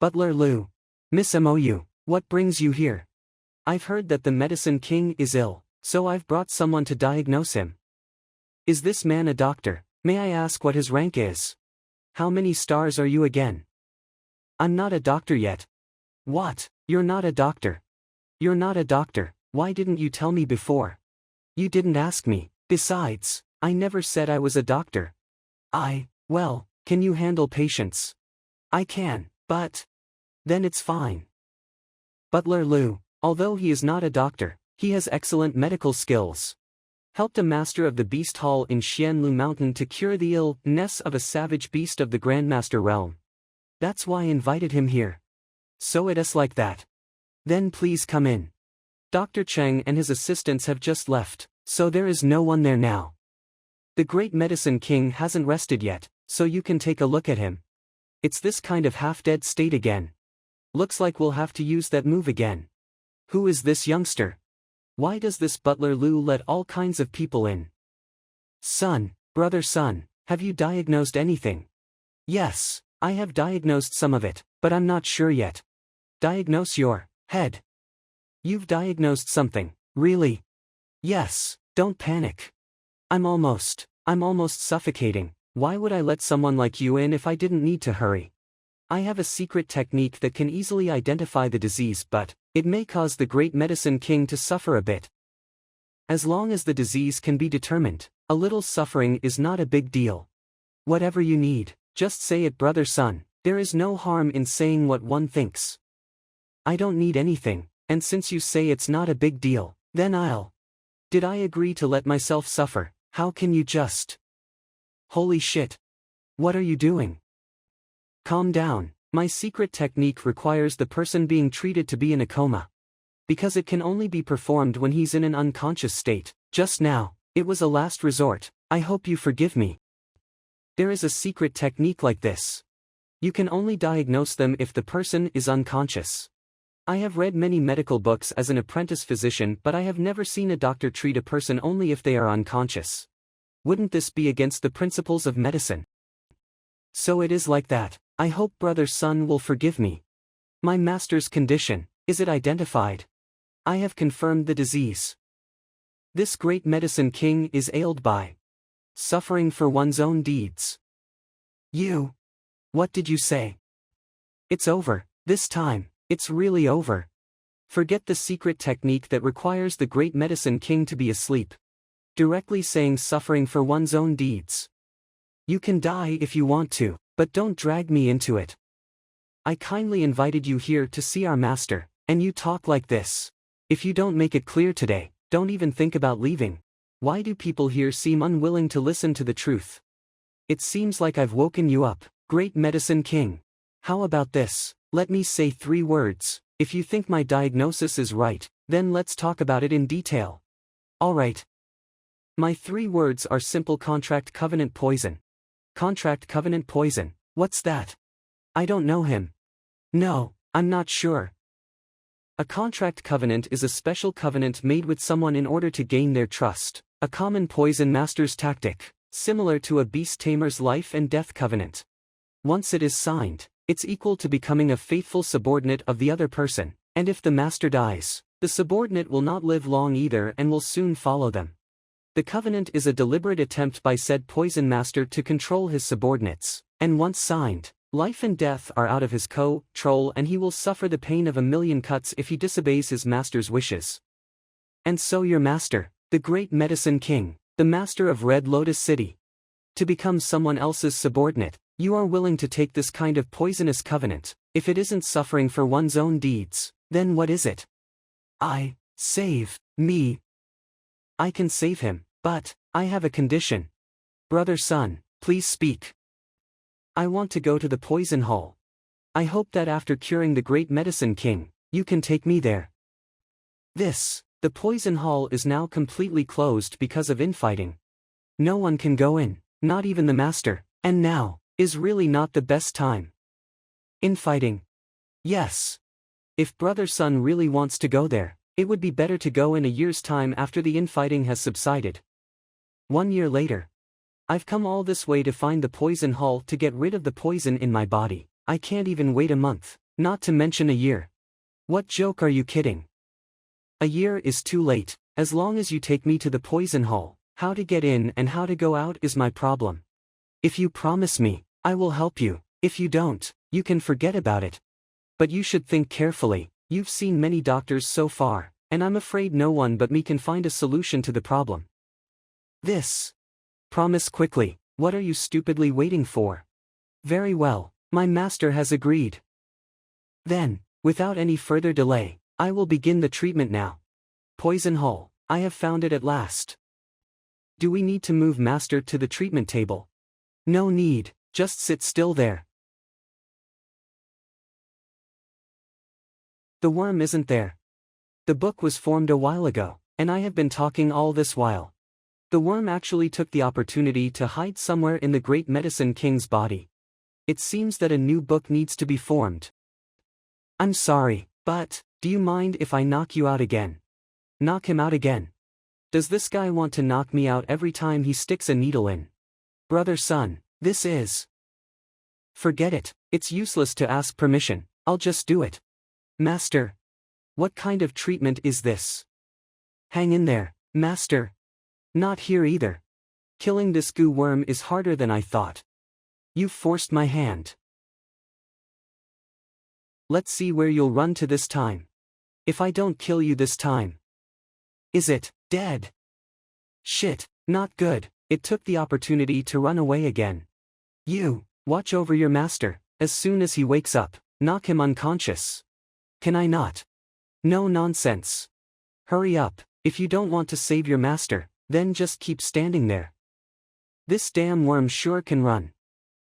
Butler Liu. Miss Mou. What brings you here? I've heard that the Medicine King is ill, so I've brought someone to diagnose him. Is this man a doctor? May I ask what his rank is? How many stars are you again? I'm not a doctor yet. What? You're not a doctor? You're not a doctor, why didn't you tell me before? You didn't ask me, besides, I never said I was a doctor. Well, can you handle patients? I can, but... Then it's fine. Butler Liu, although he is not a doctor, he has excellent medical skills. Helped a master of the Beast Hall in Xianlu Mountain to cure the illness of a savage beast of the Grandmaster realm. That's why I invited him here. So it is like that. Then please come in. Dr. Cheng and his assistants have just left, so there is no one there now. The Great Medicine King hasn't rested yet, so you can take a look at him. It's this kind of half-dead state again. Looks like we'll have to use that move again. Who is this youngster? Why does this Butler Liu let all kinds of people in? Brother Sun, have you diagnosed anything? Yes, I have diagnosed some of it, but I'm not sure yet. Diagnose your head. You've diagnosed something, really? Yes, don't panic. I'm almost suffocating. Why would I let someone like you in if I didn't need to hurry? I have a secret technique that can easily identify the disease, but it may cause the Great Medicine King to suffer a bit. As long as the disease can be determined, a little suffering is not a big deal. Whatever you need, just say it, Brother Sun. There is no harm in saying what one thinks. I don't need anything, and since you say it's not a big deal, then Did I agree to let myself suffer? How can you just... Holy shit. What are you doing? Calm down. My secret technique requires the person being treated to be in a coma. Because it can only be performed when he's in an unconscious state. Just now, it was a last resort. I hope you forgive me. There is a secret technique like this. You can only diagnose them if the person is unconscious. I have read many medical books as an apprentice physician, but I have never seen a doctor treat a person only if they are unconscious. Wouldn't this be against the principles of medicine? So it is like that. I hope Brother Sun will forgive me. My master's condition, is it identified? I have confirmed the disease. This Great Medicine King is ailed by suffering for one's own deeds. You? What did you say? It's over, this time, it's really over. Forget the secret technique that requires the Great Medicine King to be asleep. Directly saying suffering for one's own deeds. You can die if you want to, but don't drag me into it. I kindly invited you here to see our master, and you talk like this. If you don't make it clear today, don't even think about leaving. Why do people here seem unwilling to listen to the truth? It seems like I've woken you up, Great Medicine King. How about this? Let me say 3 words. If you think my diagnosis is right, then let's talk about it in detail. Alright. My 3 words are simple: contract covenant poison. Contract covenant poison, what's that? I don't know him. No, I'm not sure. A contract covenant is a special covenant made with someone in order to gain their trust, a common poison master's tactic, similar to a beast tamer's life and death covenant. Once it is signed, it's equal to becoming a faithful subordinate of the other person, and if the master dies, the subordinate will not live long either and will soon follow them. The covenant is a deliberate attempt by said poison master to control his subordinates, and once signed, life and death are out of his control and he will suffer the pain of 1,000,000 cuts if he disobeys his master's wishes. And so your master, the Great Medicine King, the master of Red Lotus City. To become someone else's subordinate, you are willing to take this kind of poisonous covenant. If it isn't suffering for one's own deeds, then what is it? Save me. I can save him, but I have a condition. Brother Sun, please speak. I want to go to the poison hall. I hope that after curing the Great Medicine King, you can take me there. The poison hall is now completely closed because of infighting. No one can go in, not even the master, and now is really not the best time. Infighting? Yes. If Brother Sun really wants to go there, it would be better to go in a year's time after the infighting has subsided. 1 year later. I've come all this way to find the poison hall to get rid of the poison in my body. I can't even wait a month. Not to mention a year. What joke are you kidding? A year is too late. As long as you take me to the poison hole, how to get in and how to go out is my problem. If you promise me, I will help you. If you don't, you can forget about it. But you should think carefully. You've seen many doctors so far, and I'm afraid no one but me can find a solution to the problem. This. Promise quickly. What are you stupidly waiting for? Very well, my master has agreed. Then, without any further delay, I will begin the treatment now. Poison hole, I have found it at last. Do we need to move master to the treatment table? No need, just sit still there. The worm isn't there. The book was formed a while ago, and I have been talking all this while. The worm actually took the opportunity to hide somewhere in the great medicine king's body. It seems that a new book needs to be formed. I'm sorry, but, do you mind if I knock you out again? Knock him out again. Does this guy want to knock me out every time he sticks a needle in? Brother Sun, this is. Forget it, it's useless to ask permission, I'll just do it. Master. What kind of treatment is this? Hang in there, master. Not here either. Killing this goo worm is harder than I thought. You've forced my hand. Let's see where you'll run to this time. If I don't kill you this time. Is it dead? Shit, not good. It took the opportunity to run away again. You, watch over your master. As soon as he wakes up, knock him unconscious. Can I not? No nonsense. Hurry up, if you don't want to save your master, then just keep standing there. This damn worm sure can run.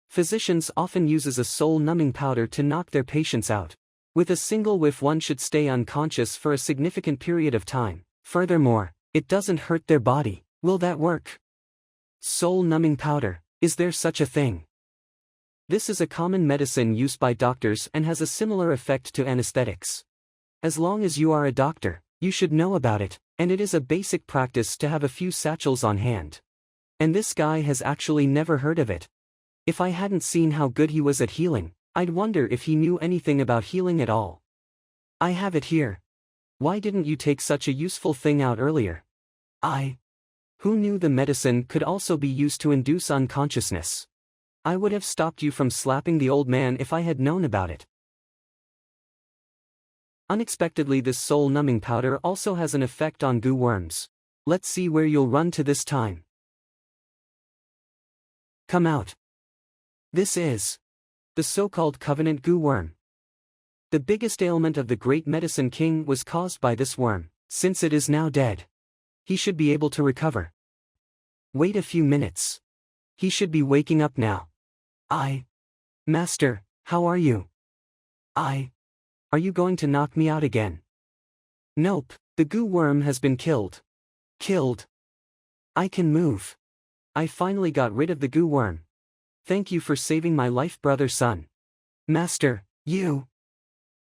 Physicians often uses a soul-numbing powder to knock their patients out. With a single whiff one should stay unconscious for a significant period of time. Furthermore, it doesn't hurt their body. Will that work? Soul-numbing powder, is there such a thing? This is a common medicine used by doctors and has a similar effect to anesthetics. As long as you are a doctor, you should know about it, and it is a basic practice to have a few satchels on hand. And this guy has actually never heard of it. If I hadn't seen how good he was at healing, I'd wonder if he knew anything about healing at all. I have it here. Why didn't you take such a useful thing out earlier? Who knew the medicine could also be used to induce unconsciousness? I would have stopped you from slapping the old man if I had known about it. Unexpectedly, this soul-numbing powder also has an effect on goo worms. Let's see where you'll run to this time. Come out. This is the so-called covenant goo worm. The biggest ailment of the great medicine king was caused by this worm. Since it is now dead, he should be able to recover. Wait a few minutes. He should be waking up now. Master, how are you? Are you going to knock me out again? Nope, the goo worm has been killed. Killed? I can move. I finally got rid of the goo worm. Thank you for saving my life, brother Sun. Master, you.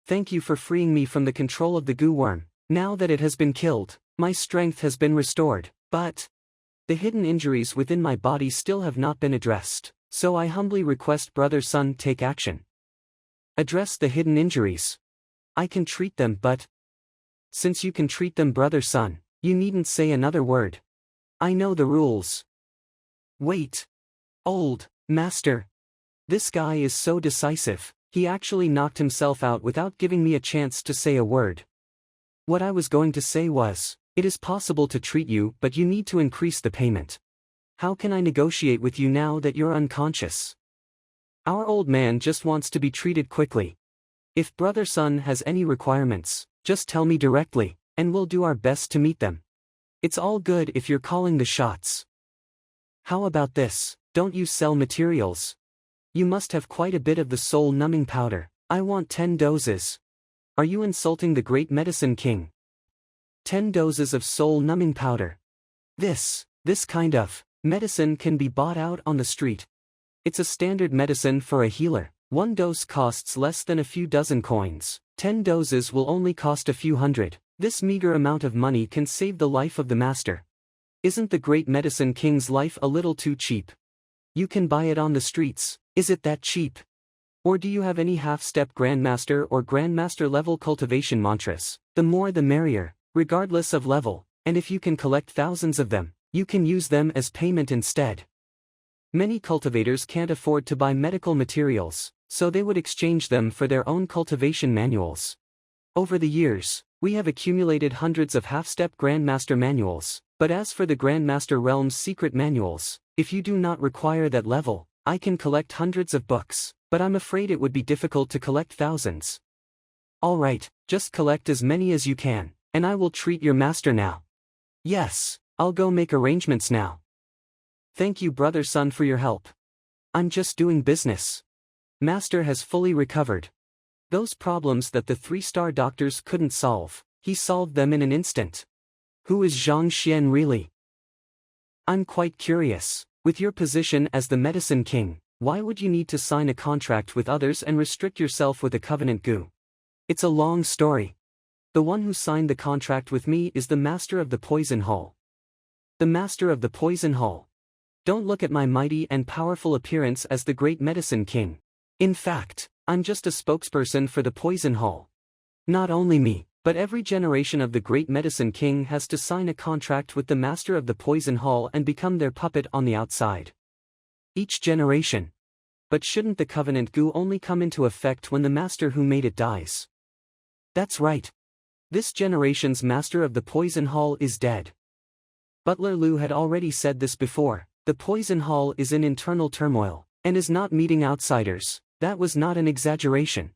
Thank you for freeing me from the control of the goo worm. Now that it has been killed, my strength has been restored, but the hidden injuries within my body still have not been addressed, so I humbly request brother Sun take action. Address the hidden injuries. I can treat them, but since you can treat them, brother Sun, you needn't say another word. I know the rules. Wait. Old master. This guy is so decisive. He actually knocked himself out without giving me a chance to say a word. What I was going to say was, it is possible to treat you, but you need to increase the payment. How can I negotiate with you now that you're unconscious? Our old man just wants to be treated quickly. If brother Sun has any requirements, just tell me directly, and we'll do our best to meet them. It's all good if you're calling the shots. How about this? Don't you sell materials? You must have quite a bit of the soul-numbing powder. I want 10 doses. Are you insulting the great medicine king? 10 doses of soul-numbing powder. This kind of medicine can be bought out on the street. It's a standard medicine for a healer. One dose costs less than a few dozen coins. 10 doses will only cost a few hundred. This meager amount of money can save the life of the master. Isn't the great medicine king's life a little too cheap? You can buy it on the streets. Is it that cheap? Or do you have any half-step Grandmaster or Grandmaster level cultivation mantras? The more the merrier, regardless of level, and if you can collect thousands of them, you can use them as payment instead. Many cultivators can't afford to buy medical materials, so they would exchange them for their own cultivation manuals. Over the years, we have accumulated hundreds of half-step Grandmaster manuals, but as for the Grandmaster Realm's secret manuals, if you do not require that level, I can collect hundreds of books, but I'm afraid it would be difficult to collect thousands. Alright, just collect as many as you can, and I will treat your master now. Yes, I'll go make arrangements now. Thank you, brother Sun, for your help. I'm just doing business. Master has fully recovered. Those problems that the 3-star doctors couldn't solve, he solved them in an instant. Who is Zhang Xuan really? I'm quite curious. With your position as the Medicine King, why would you need to sign a contract with others and restrict yourself with a covenant goo? It's a long story. The one who signed the contract with me is the Master of the Poison Hall. The Master of the Poison Hall. Don't look at my mighty and powerful appearance as the Great Medicine King. In fact, I'm just a spokesperson for the Poison Hall. Not only me, but every generation of the Great Medicine King has to sign a contract with the Master of the Poison Hall and become their puppet on the outside. Each generation. But shouldn't the covenant goo only come into effect when the master who made it dies? That's right. This generation's Master of the Poison Hall is dead. Butler Liu had already said this before. The Poison Hall is in internal turmoil, and is not meeting outsiders. That was not an exaggeration.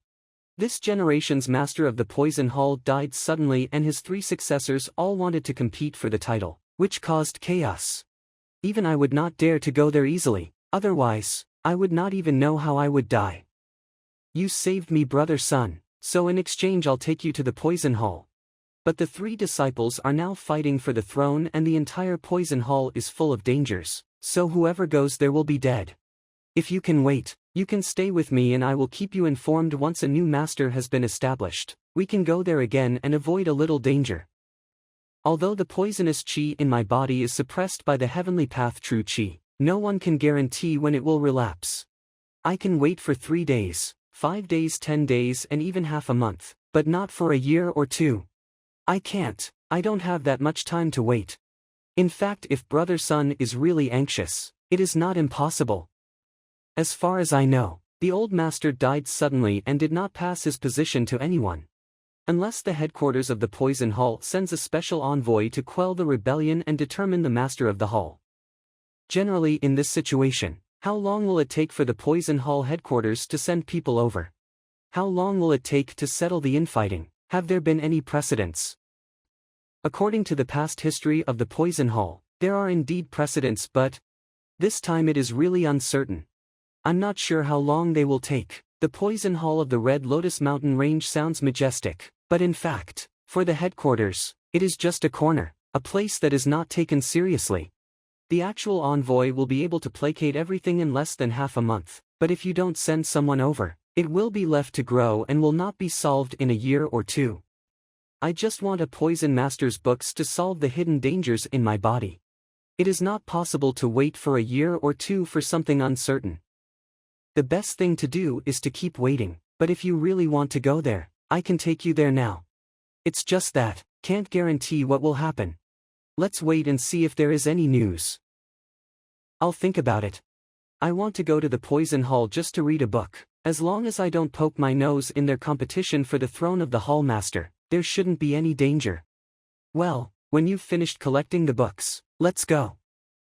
This generation's Master of the Poison Hall died suddenly and his 3 successors all wanted to compete for the title, which caused chaos. Even I would not dare to go there easily, otherwise, I would not even know how I would die. You saved me, brother Sun, so in exchange I'll take you to the Poison Hall. But the 3 disciples are now fighting for the throne and the entire Poison Hall is full of dangers, so whoever goes there will be dead. If you can wait, you can stay with me and I will keep you informed once a new master has been established. We can go there again and avoid a little danger. Although the poisonous qi in my body is suppressed by the heavenly path true qi, no one can guarantee when it will relapse. I can wait for 3 days, 5 days, 10 days and even half a month, but not for a year or 2. I can't, I don't have that much time to wait. In fact, if Brother Sun is really anxious, it is not impossible. As far as I know, the old master died suddenly and did not pass his position to anyone. Unless the headquarters of the Poison Hall sends a special envoy to quell the rebellion and determine the master of the hall. Generally in this situation, how long will it take for the Poison Hall headquarters to send people over? How long will it take to settle the infighting? Have there been any precedents? According to the past history of the Poison Hall, there are indeed precedents, but this time it is really uncertain. I'm not sure how long they will take. The Poison Hall of the Red Lotus Mountain Range sounds majestic, but in fact, for the headquarters, it is just a corner, a place that is not taken seriously. The actual envoy will be able to placate everything in less than half a month, but if you don't send someone over, it will be left to grow and will not be solved in a year or 2. I just want a Poison Master's books to solve the hidden dangers in my body. It is not possible to wait for a year or 2 for something uncertain. The best thing to do is to keep waiting, but if you really want to go there, I can take you there now. It's just that, can't guarantee what will happen. Let's wait and see if there is any news. I'll think about it. I want to go to the Poison Hall just to read a book. As long as I don't poke my nose in their competition for the throne of the Hall Master, there shouldn't be any danger. Well, when you've finished collecting the books, let's go.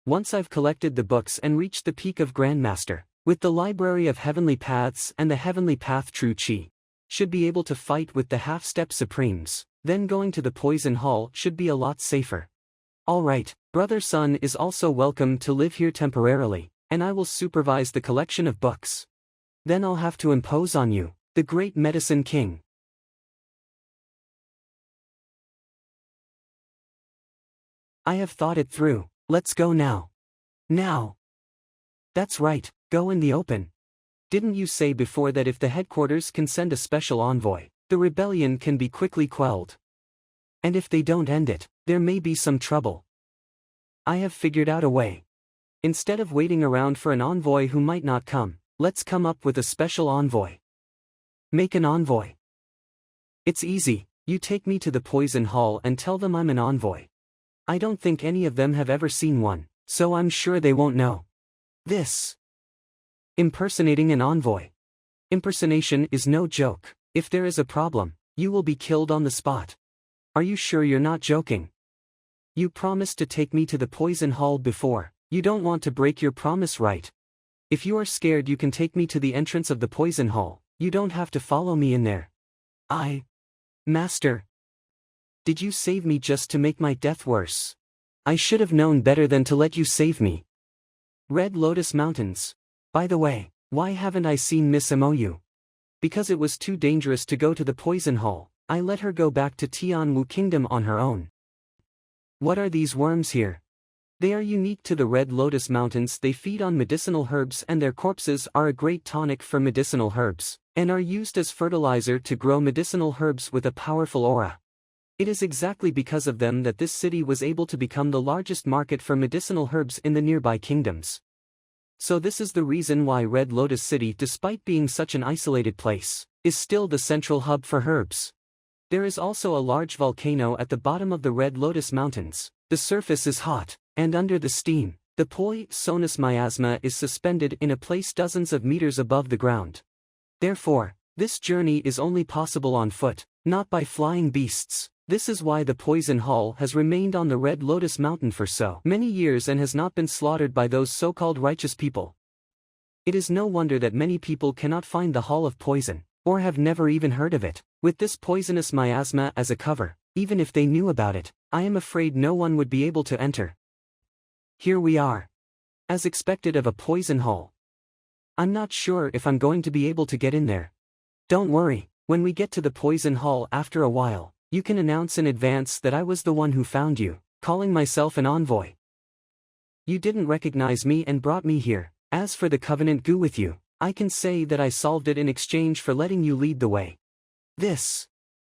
Once I've collected the books and reached the peak of Grandmaster, with the Library of Heavenly Paths and the Heavenly Path True Chi, should be able to fight with the Half-Step Supremes, then going to the Poison Hall should be a lot safer. Alright, Brother Sun is also welcome to live here temporarily, and I will supervise the collection of books. Then I'll have to impose on you, the Great Medicine King. I have thought it through, let's go now. Now. That's right, go in the open. Didn't you say before that if the headquarters can send a special envoy, the rebellion can be quickly quelled? And if they don't end it, there may be some trouble. I have figured out a way. Instead of waiting around for an envoy who might not come, Let's come up with a special envoy. Make an envoy. It's easy, you take me to the poison hall and tell them I'm an envoy. I don't think any of them have ever seen one, so I'm sure they won't know. This. Impersonating an envoy. Impersonation is no joke. If there is a problem, you will be killed on the spot. Are you sure you're not joking? You promised to take me to the poison hall before. You don't want to break your promise, right? If you are scared, you can take me to the entrance of the poison hall. You don't have to follow me in there. Master. Did you save me just to make my death worse? I should have known better than to let you save me. Red Lotus Mountains. By the way, why haven't I seen Miss Mou? Because it was too dangerous to go to the poison hall, I let her go back to Tianwu Kingdom on her own. What are these worms here? They are unique to the Red Lotus Mountains. They feed on medicinal herbs and their corpses are a great tonic for medicinal herbs, and are used as fertilizer to grow medicinal herbs with a powerful aura. It is exactly because of them that this city was able to become the largest market for medicinal herbs in the nearby kingdoms. So this is the reason why Red Lotus City, despite being such an isolated place, is still the central hub for herbs. There is also a large volcano at the bottom of the Red Lotus Mountains. The surface is hot, and under the steam, the poisonous miasma is suspended in a place dozens of meters above the ground. Therefore, this journey is only possible on foot, not by flying beasts. This is why the Poison Hall has remained on the Red Lotus Mountain for so many years and has not been slaughtered by those so-called righteous people. It is no wonder that many people cannot find the Hall of Poison, or have never even heard of it. With this poisonous miasma as a cover, even if they knew about it, I am afraid no one would be able to enter. Here we are. As expected of a poison hall. I'm not sure if I'm going to be able to get in there. Don't worry, when we get to the poison hall after a while, you can announce in advance that I was the one who found you, calling myself an envoy. You didn't recognize me and brought me here. As for the covenant goo with you, I can say that I solved it in exchange for letting you lead the way.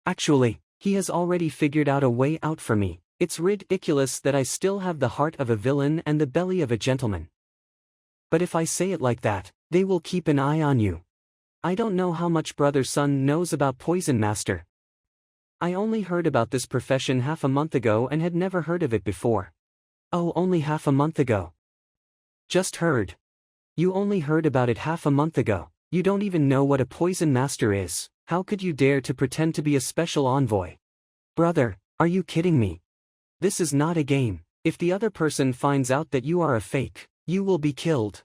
Actually, he has already figured out a way out for me. It's ridiculous that I still have the heart of a villain and the belly of a gentleman. But if I say it like that, they will keep an eye on you. I don't know how much Brother Sun knows about Poison Master. I only heard about this profession half a month ago and had never heard of it before. Oh, only half a month ago. Just heard. You only heard about it half a month ago. You don't even know what a Poison Master is. How could you dare to pretend to be a special envoy? Brother, are you kidding me? This is not a game. If the other person finds out that you are a fake, you will be killed.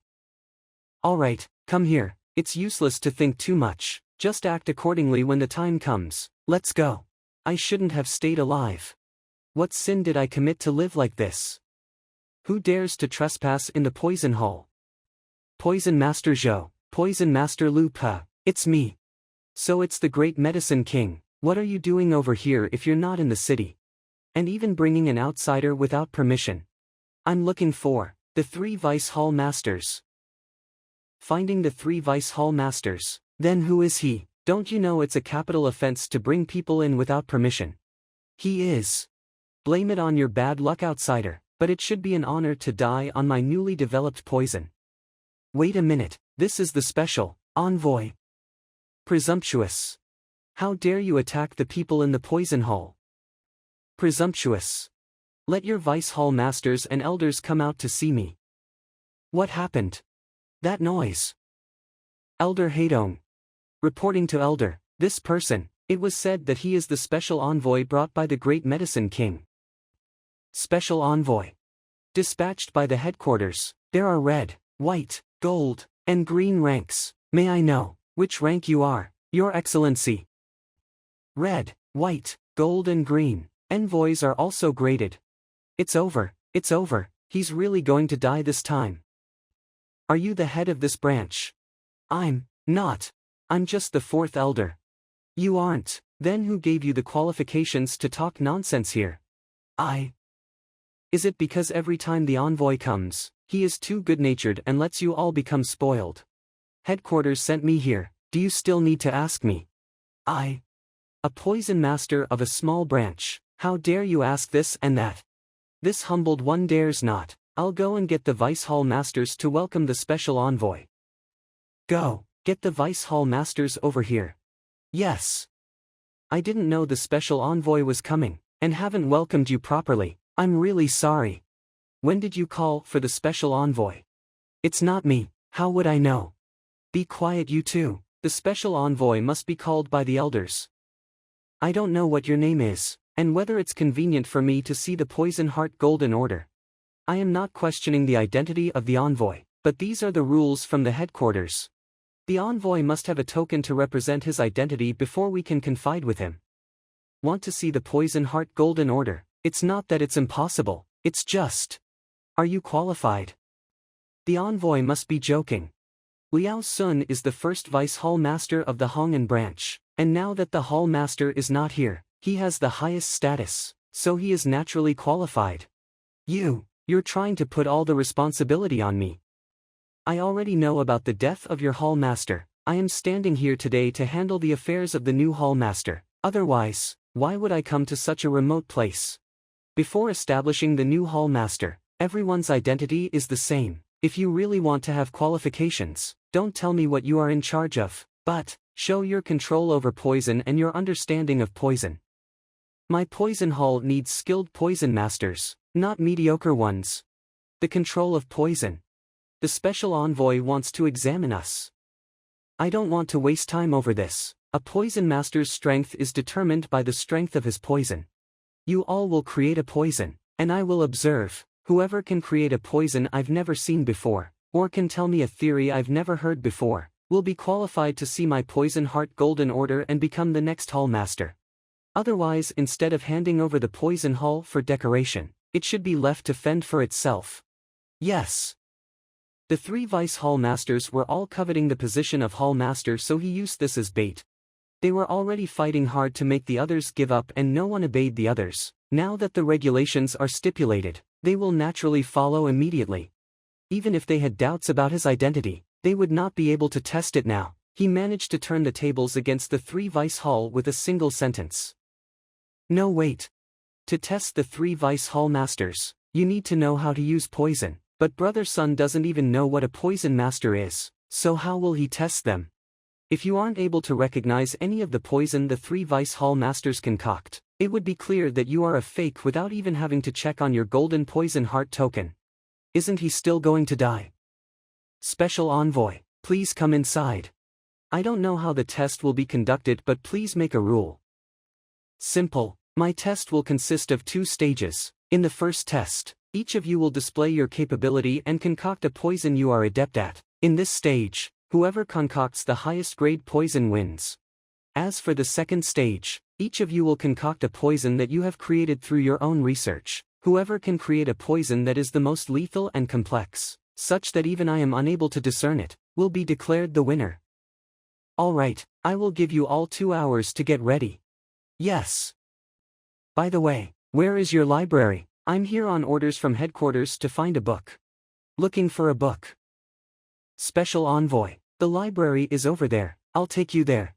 Alright, come here. It's useless to think too much. Just act accordingly when the time comes. Let's go. I shouldn't have stayed alive. What sin did I commit to live like this? Who dares to trespass in the poison hall? Poison Master Zhou, Poison Master Lu Pa, it's me. So it's the great Medicine King. What are you doing over here if you're not in the city? And even bringing an outsider without permission. I'm looking for the 3 Vice Hall Masters. Finding the 3 Vice Hall Masters. Then who is he? Don't you know it's a capital offense to bring people in without permission? He is. Blame it on your bad luck, outsider, but it should be an honor to die on my newly developed poison. Wait a minute, this is the special envoy. Presumptuous. How dare you attack the people in the poison hall? Presumptuous. Let your Vice Hall Masters and Elders come out to see me. What happened? That noise. Elder Heidong. Reporting to Elder, this person, it was said that he is the special envoy brought by the great Medicine King. Special envoy. Dispatched by the headquarters. There are red, white, gold, and green ranks. May I know which rank you are, Your Excellency? Red, white, gold and green. Envoys are also graded. It's over, he's really going to die this time. Are you the head of this branch? I'm not. I'm just the 4th elder. You aren't. Then who gave you the qualifications to talk nonsense here? Is it because every time the envoy comes, he is too good-natured and lets you all become spoiled? Headquarters sent me here. Do you still need to ask me? A poison master of a small branch. How dare you ask this and that? This humbled one dares not. I'll go and get the Vice Hall Masters to welcome the special envoy. Go, get the Vice Hall Masters over here. Yes. I didn't know the special envoy was coming, and haven't welcomed you properly. I'm really sorry. When did you call for the special envoy? It's not me, how would I know? Be quiet you two, the special envoy must be called by the elders. I don't know what your name is, and whether it's convenient for me to see the Poison Heart Golden Order. I am not questioning the identity of the envoy, but these are the rules from the headquarters. The envoy must have a token to represent his identity before we can confide with him. Want to see the Poison Heart Golden Order? It's not that it's impossible, it's just. Are you qualified? The envoy must be joking. Liao Sun is the first Vice Hall Master of the Hong'an branch, and now that the Hall Master is not here, he has the highest status, so he is naturally qualified. You're trying to put all the responsibility on me. I already know about the death of your Hall Master. I am standing here today to handle the affairs of the new Hall Master. Otherwise, why would I come to such a remote place? Before establishing the new Hall Master, everyone's identity is the same. If you really want to have qualifications, don't tell me what you are in charge of, but show your control over poison and your understanding of poison. My poison hall needs skilled poison masters, not mediocre ones. The control of poison. The special envoy wants to examine us. I don't want to waste time over this. A poison master's strength is determined by the strength of his poison. You all will create a poison, and I will observe. Whoever can create a poison I've never seen before, or can tell me a theory I've never heard before, will be qualified to see my Poison Heart Golden Order and become the next Hall Master. Otherwise, instead of handing over the Poison Hall for decoration, it should be left to fend for itself. Yes. The 3 Vice Hall Masters were all coveting the position of Hall Master, so he used this as bait. They were already fighting hard to make the others give up, and no one obeyed the others. Now that the regulations are stipulated, they will naturally follow immediately. Even if they had doubts about his identity, they would not be able to test it now. He managed to turn the tables against the 3 Vice Hall with a single sentence. No, wait. To test the 3 Vice Hall Masters, you need to know how to use poison, but Brother Sun doesn't even know what a poison master is, so how will he test them? If you aren't able to recognize any of the poison the 3 Vice Hall Masters concoct, it would be clear that you are a fake without even having to check on your golden poison heart token. Isn't he still going to die? Special Envoy, please come inside. I don't know how the test will be conducted, but please make a rule. Simple. My test will consist of 2 stages. In the first test, each of you will display your capability and concoct a poison you are adept at. In this stage, whoever concocts the highest grade poison wins. As for the second stage, each of you will concoct a poison that you have created through your own research. Whoever can create a poison that is the most lethal and complex, such that even I am unable to discern it, will be declared the winner. Alright, I will give you all 2 hours to get ready. Yes. By the way, where is your library? I'm here on orders from headquarters to find a book. Looking for a book. Special Envoy, the library is over there, I'll take you there.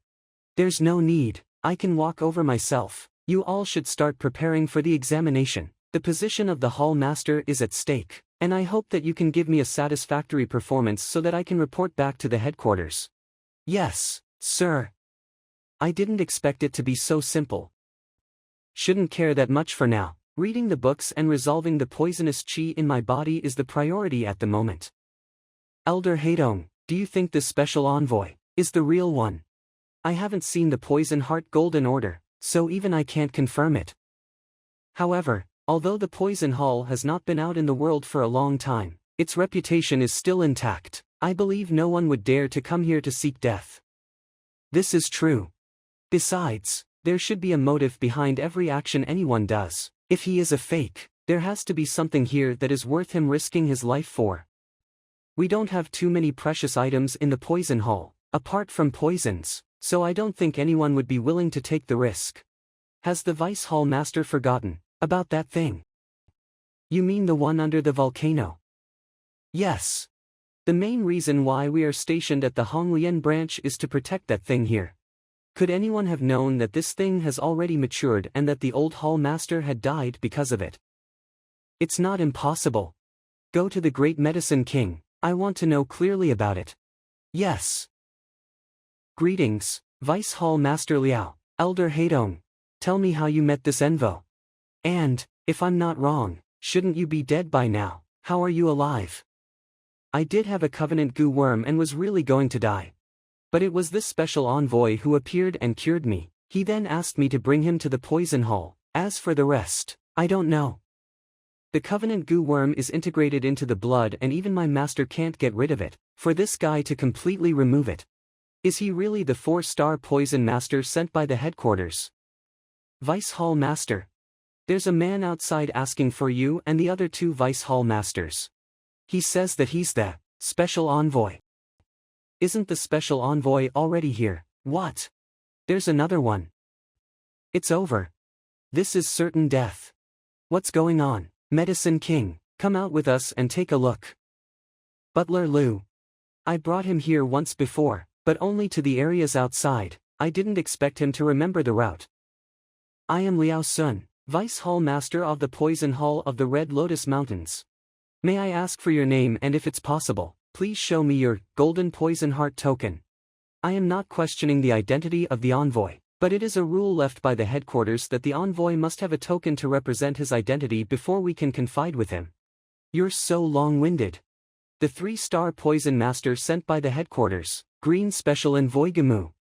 There's no need, I can walk over myself. You all should start preparing for the examination. The position of the Hall Master is at stake, and I hope that you can give me a satisfactory performance so that I can report back to the headquarters. Yes, sir. I didn't expect it to be so simple. Shouldn't care that much for now. Reading the books and resolving the poisonous qi in my body is the priority at the moment. Elder Heidong, do you think this special envoy is the real one? I haven't seen the Poison Heart Golden Order, so even I can't confirm it. However, although the Poison Hall has not been out in the world for a long time, its reputation is still intact. I believe no one would dare to come here to seek death. This is true. Besides, there should be a motive behind every action anyone does. If he is a fake, there has to be something here that is worth him risking his life for. We don't have too many precious items in the Poison Hall, apart from poisons, so I don't think anyone would be willing to take the risk. Has the Vice Hall Master forgotten about that thing? You mean the one under the volcano? Yes. The main reason why we are stationed at the Honglian branch is to protect that thing here. Could anyone have known that this thing has already matured and that the old Hall Master had died because of it? It's not impossible. Go to the Great Medicine King, I want to know clearly about it. Yes. Greetings, Vice Hall Master Liao, Elder Heidong. Tell me how you met this Envo. And, if I'm not wrong, shouldn't you be dead by now? How are you alive? I did have a covenant goo worm and was really going to die. But it was this special envoy who appeared and cured me. He then asked me to bring him to the poison hall. As for the rest, I don't know. The covenant goo worm is integrated into the blood and even my master can't get rid of it. For this guy to completely remove it. Is he really the 4-star poison master sent by the headquarters? Vice Hall Master. There's a man outside asking for you and the other 2 Vice Hall Masters. He says that he's the special envoy. Isn't the special envoy already here? What? There's another one. It's over. This is certain death. What's going on? Medicine King, come out with us and take a look. Butler Liu. I brought him here once before, but only to the areas outside. I didn't expect him to remember the route. I am Liao Sun, Vice Hall Master of the Poison Hall of the Red Lotus Mountains. May I ask for your name and if it's possible, please show me your golden poison heart token. I am not questioning the identity of the envoy, but it is a rule left by the headquarters that the envoy must have a token to represent his identity before we can confide with him. You're so long-winded. The 3-star poison master sent by the headquarters, Green Special Envoy Gamu.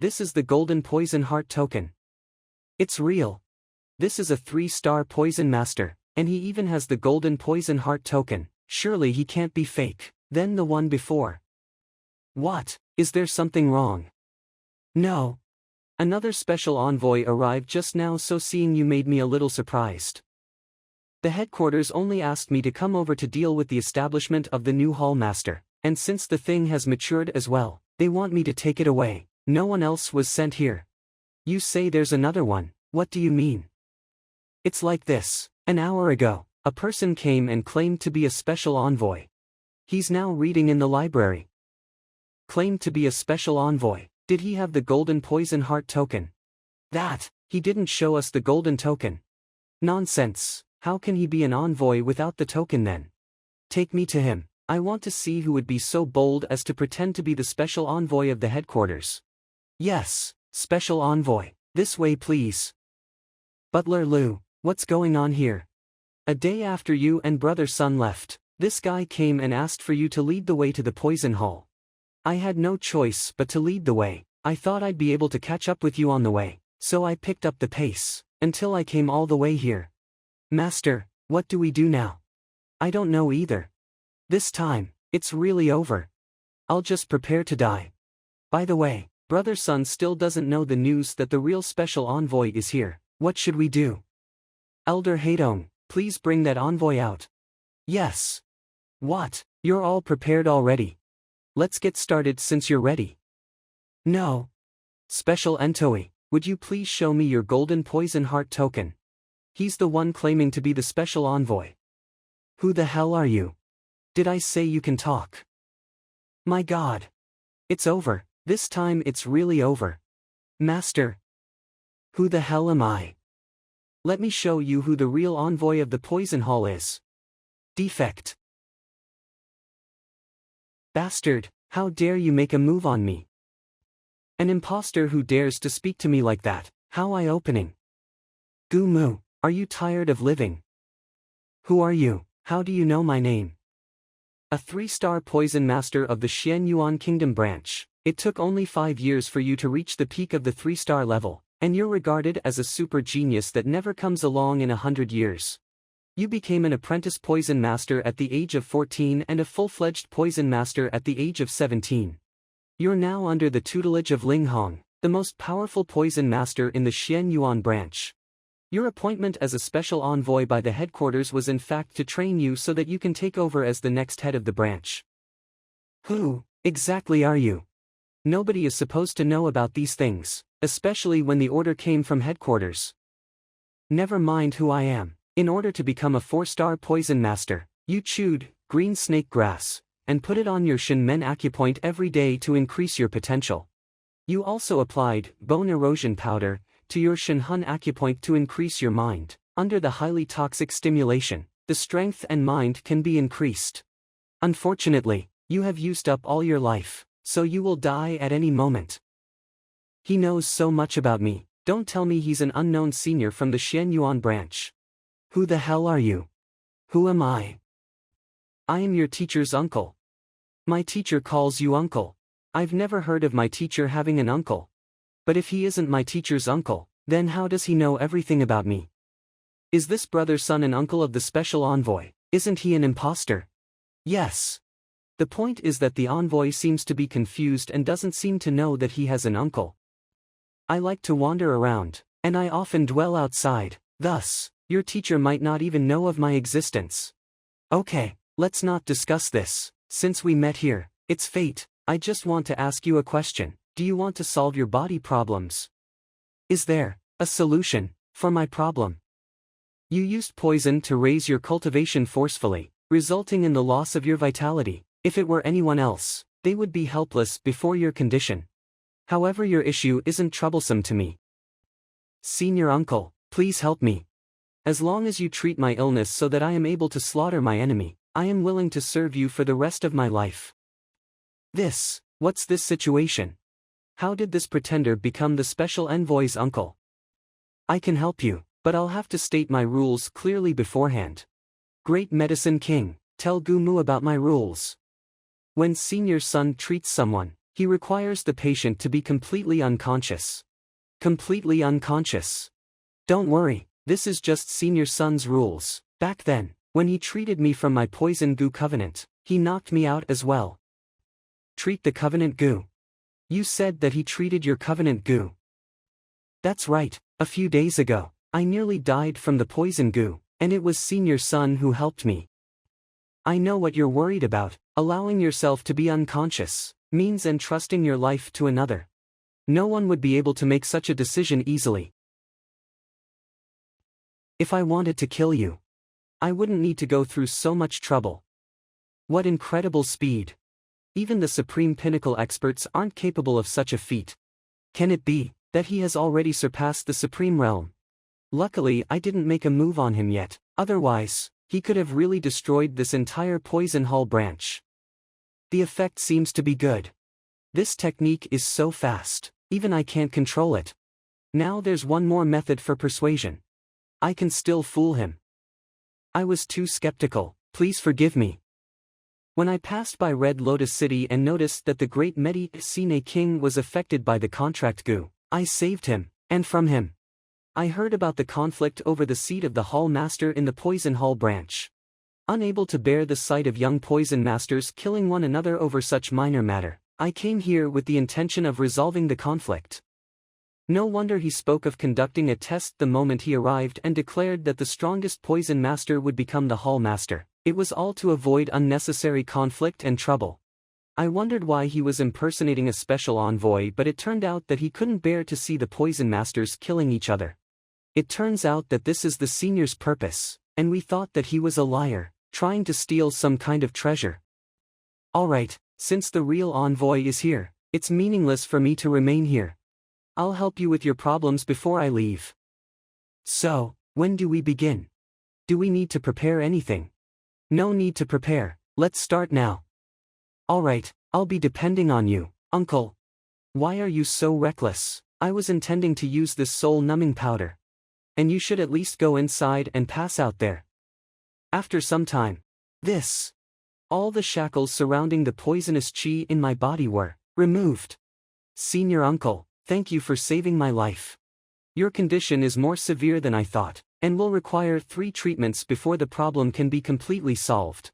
This is the golden poison heart token. It's real. This is a 3-star poison master, and he even has the golden poison heart token. Surely he can't be fake. Then the one before. What? Is there something wrong? No. Another special envoy arrived just now, so seeing you made me a little surprised. The headquarters only asked me to come over to deal with the establishment of the new hall master, and since the thing has matured as well, they want me to take it away. No one else was sent here. You say there's another one, what do you mean? It's like this. An hour ago, a person came and claimed to be a special envoy. He's now reading in the library. Claimed to be a special envoy. Did he have the golden poison heart token? That, he didn't show us the golden token. Nonsense, how can he be an envoy without the token then? Take me to him. I want to see who would be so bold as to pretend to be the special envoy of the headquarters. Yes, special envoy, this way please. Butler Liu, what's going on here? A day after you and Brother Sun left, this guy came and asked for you to lead the way to the poison hall. I had no choice but to lead the way. I thought I'd be able to catch up with you on the way, so I picked up the pace, until I came all the way here. Master, what do we do now? I don't know either. This time, it's really over. I'll just prepare to die. By the way, Brother Sun still doesn't know the news that the real special envoy is here. What should we do? Elder Heidong, please bring that envoy out. Yes. What? You're all prepared already? Let's get started since you're ready. No. Special Entoi, would you please show me your golden poison heart token? He's the one claiming to be the special envoy. Who the hell are you? Did I say you can talk? My God. It's over, this time it's really over. Master. Who the hell am I? Let me show you who the real envoy of the poison hall is. Defect. Bastard, how dare you make a move on me? An imposter who dares to speak to me like that, how eye-opening. Gu Mu, are you tired of living? Who are you? How do you know my name? A 3-star poison master of the Xian Yuan Kingdom branch. It took only 5 years for you to reach the peak of the 3-star level, and you're regarded as a super genius that never comes along in 100 years. You became an apprentice poison master at the age of 14 and a full-fledged poison master at the age of 17. You're now under the tutelage of Ling Hong, the most powerful poison master in the Xian Yuan branch. Your appointment as a special envoy by the headquarters was in fact to train you so that you can take over as the next head of the branch. Who, exactly are you? Nobody is supposed to know about these things, especially when the order came from headquarters. Never mind who I am. In order to become a 4-star poison master, you chewed green snake grass and put it on your Shinmen acupoint every day to increase your potential. You also applied bone erosion powder to your Shinhun acupoint to increase your mind. Under the highly toxic stimulation, the strength and mind can be increased. Unfortunately, you have used up all your life. So you will die at any moment. He knows so much about me. Don't tell me he's an unknown senior from the Xianyuan branch. Who the hell are you? Who am I? I am your teacher's uncle. My teacher calls you uncle. I've never heard of my teacher having an uncle. But if he isn't my teacher's uncle, then how does he know everything about me? Is this brother son and uncle of the special envoy? Isn't he an imposter? Yes. The point is that the envoy seems to be confused and doesn't seem to know that he has an uncle. I like to wander around, and I often dwell outside, thus, your teacher might not even know of my existence. Okay, let's not discuss this, since we met here, it's fate. I just want to ask you a question. Do you want to solve your body problems? Is there a solution for my problem? You used poison to raise your cultivation forcefully, resulting in the loss of your vitality. If it were anyone else, they would be helpless before your condition. However, your issue isn't troublesome to me. Senior uncle, please help me. As long as you treat my illness so that I am able to slaughter my enemy, I am willing to serve you for the rest of my life. What's this situation? How did this pretender become the special envoy's uncle? I can help you, but I'll have to state my rules clearly beforehand. Great Medicine King, tell Gumu about my rules. When Senior Son treats someone, he requires the patient to be completely unconscious. Completely unconscious. Don't worry, this is just Senior Son's rules. Back then, when he treated me from my poison goo covenant, he knocked me out as well. Treat the covenant goo. You said that he treated your covenant goo. That's right, a few days ago, I nearly died from the poison goo, and it was Senior Son who helped me. I know what you're worried about. Allowing yourself to be unconscious means entrusting your life to another. No one would be able to make such a decision easily. If I wanted to kill you, I wouldn't need to go through so much trouble. What incredible speed! Even the supreme pinnacle experts aren't capable of such a feat. Can it be that he has already surpassed the supreme realm? Luckily, I didn't make a move on him yet, otherwise, he could have really destroyed this entire Poison Hall branch. The effect seems to be good. This technique is so fast, even I can't control it. Now there's one more method for persuasion. I can still fool him. I was too skeptical, please forgive me. When I passed by Red Lotus City and noticed that the great Medicine King was affected by the contract goo, I saved him, and from him. I heard about the conflict over the seat of the Hall Master in the Poison Hall branch. Unable to bear the sight of young Poison Masters killing one another over such minor matter, I came here with the intention of resolving the conflict. No wonder he spoke of conducting a test the moment he arrived and declared that the strongest Poison Master would become the Hall Master. It was all to avoid unnecessary conflict and trouble. I wondered why he was impersonating a special envoy, but it turned out that he couldn't bear to see the Poison Masters killing each other. It turns out that this is the senior's purpose, and we thought that he was a liar, trying to steal some kind of treasure. Alright, since the real envoy is here, it's meaningless for me to remain here. I'll help you with your problems before I leave. So, when do we begin? Do we need to prepare anything? No need to prepare, let's start now. Alright, I'll be depending on you, uncle. Why are you so reckless? I was intending to use this soul-numbing powder. And you should at least go inside and pass out there. After some time, all the shackles surrounding the poisonous chi in my body were removed. Senior uncle, thank you for saving my life. Your condition is more severe than I thought, and will require 3 treatments before the problem can be completely solved.